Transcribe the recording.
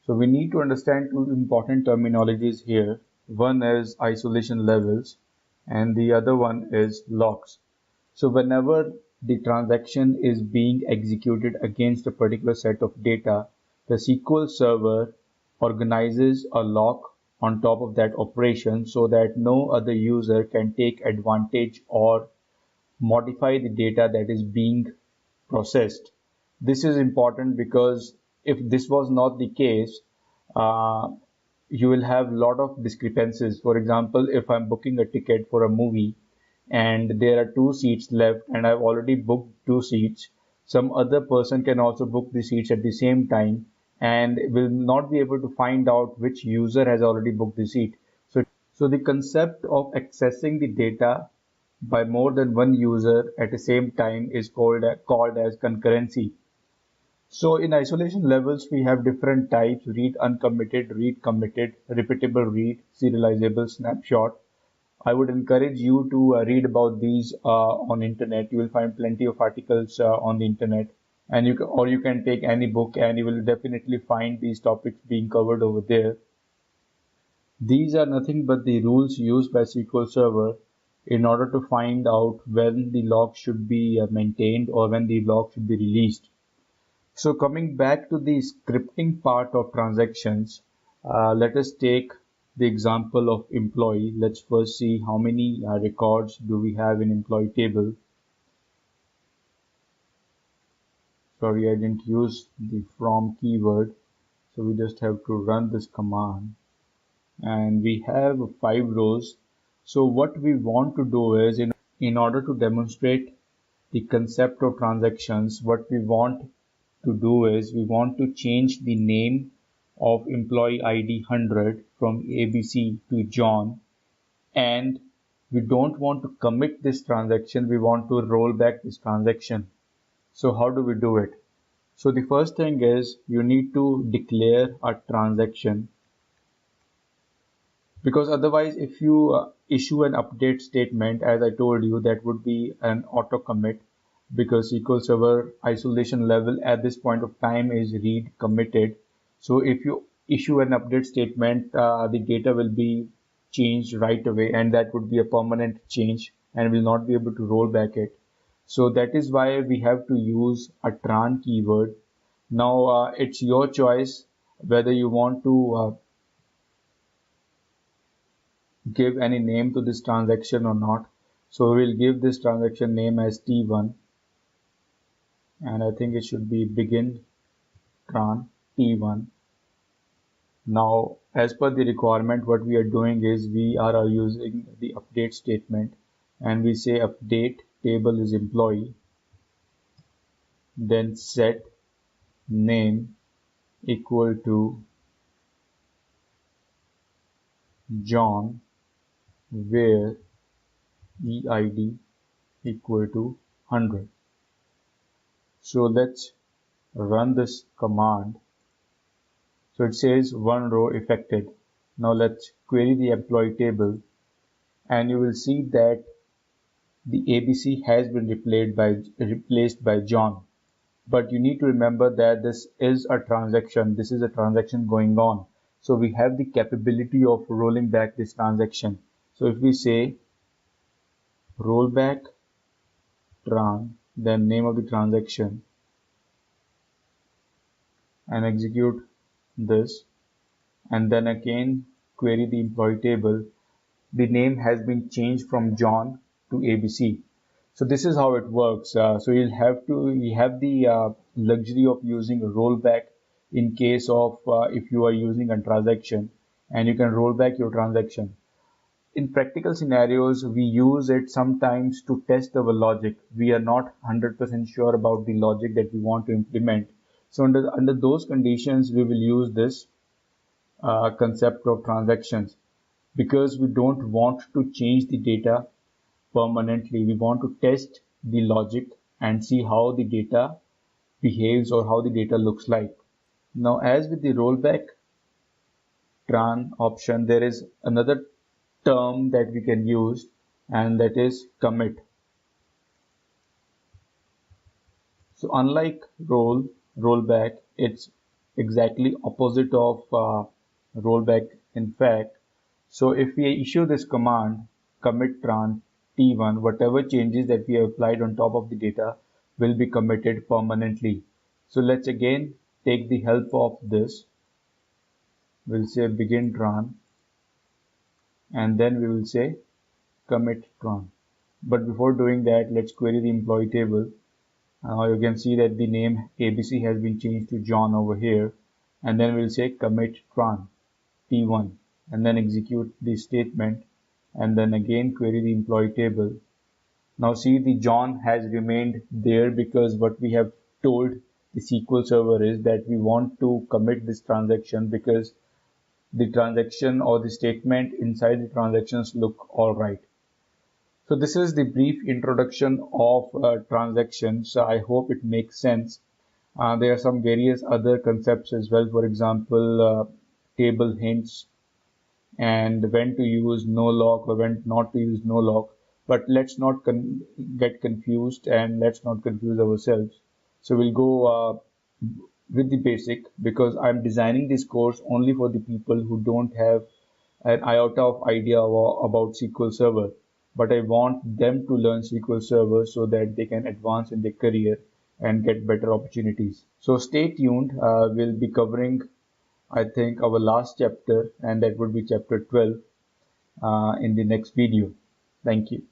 So we need to understand two important terminologies here. One is isolation levels and the other one is locks. So whenever the transaction is being executed against a particular set of data, the SQL server organizes a lock on top of that operation so that no other user can take advantage or modify the data that is being processed. This is important because if this was not the case, uh, you will have a lot of discrepancies. For example, if I'm booking a ticket for a movie and there are two seats left and I've already booked two seats, some other person can also book the seats at the same time and will not be able to find out which user has already booked the seat. So the concept of accessing the data by more than one user at the same time is called as concurrency. So in isolation levels, we have different types: read uncommitted, read committed, repeatable read, serializable, snapshot. I would encourage you to read about these on internet. You will find plenty of articles on the internet, and you can take any book and you will definitely find these topics being covered over there. These are nothing but the rules used by SQL Server in order to find out when the log should be maintained or when the log should be released. So coming back to the scripting part of transactions, let us take the example of employee. Let's first see how many records do we have in employee table. Sorry, I didn't use the from keyword. So we just have to run this command and we have 5 rows. So what we want to do is in order to demonstrate the concept of transactions, what we want to do is we want to change the name of employee ID 100 from ABC to John, and we don't want to commit this transaction, we want to roll back this transaction. So how do we do it? So the first thing is you need to declare a transaction, because otherwise if you issue an update statement, as I told you, that would be an auto commit, because SQL Server isolation level at this point of time is read committed. So if you issue an update statement, the data will be changed right away, and that would be a permanent change and will not be able to roll back it. So that is why we have to use a tran keyword. Now it's your choice whether you want to give any name to this transaction or not. So we'll give this transaction name as T1, and I think it should be begin tran T1. Now, as per the requirement, what we are doing is we are using the update statement, and we say update table is employee, then set name equal to John, where EID equal to 100. So let's run this command. So it says one row affected. Now let's query the employee table, and you will see that the ABC has been replaced by John. But you need to remember that this is a transaction. This is a transaction going on. So we have the capability of rolling back this transaction. So if we say rollback tran, then name of the transaction, and execute this, and then again query the employee table, the name has been changed from John to ABC. So this is how it works. So you have the luxury of using a rollback in case of if you are using a transaction, and you can roll back your transaction. In practical scenarios, we use it sometimes to test our logic. We are not 100% sure about the logic that we want to implement. So under those conditions, we will use this concept of transactions, because we don't want to change the data permanently. We want to test the logic and see how the data behaves or how the data looks like. Now, as with the rollback tran option, there is another term that we can use, and that is commit. So unlike rollback, it's exactly opposite of rollback in fact. So if we issue this command commit tran t1, whatever changes that we have applied on top of the data will be committed permanently. So let's again take the help of this. We'll say begin tran, and then we will say commit tran. But before doing that, let's query the employee table. You can see that the name ABC has been changed to John over here, and then we'll say commit tran t1 and then execute the statement, and then again query the employee table. Now see, the John has remained there because what we have told the SQL server is that we want to commit this transaction because the transaction or the statement inside the transactions look all right. So this is the brief introduction of transactions. I hope it makes sense. There are some various other concepts as well. For example, table hints and when to use no lock or when not to use no lock. But let's not get confused and let's not confuse ourselves. So we'll go with the basic because I'm designing this course only for the people who don't have an iota of idea about SQL Server. But I want them to learn SQL Server so that they can advance in their career and get better opportunities. So stay tuned. We'll be covering, I think, our last chapter, and that would be chapter 12 in the next video. Thank you.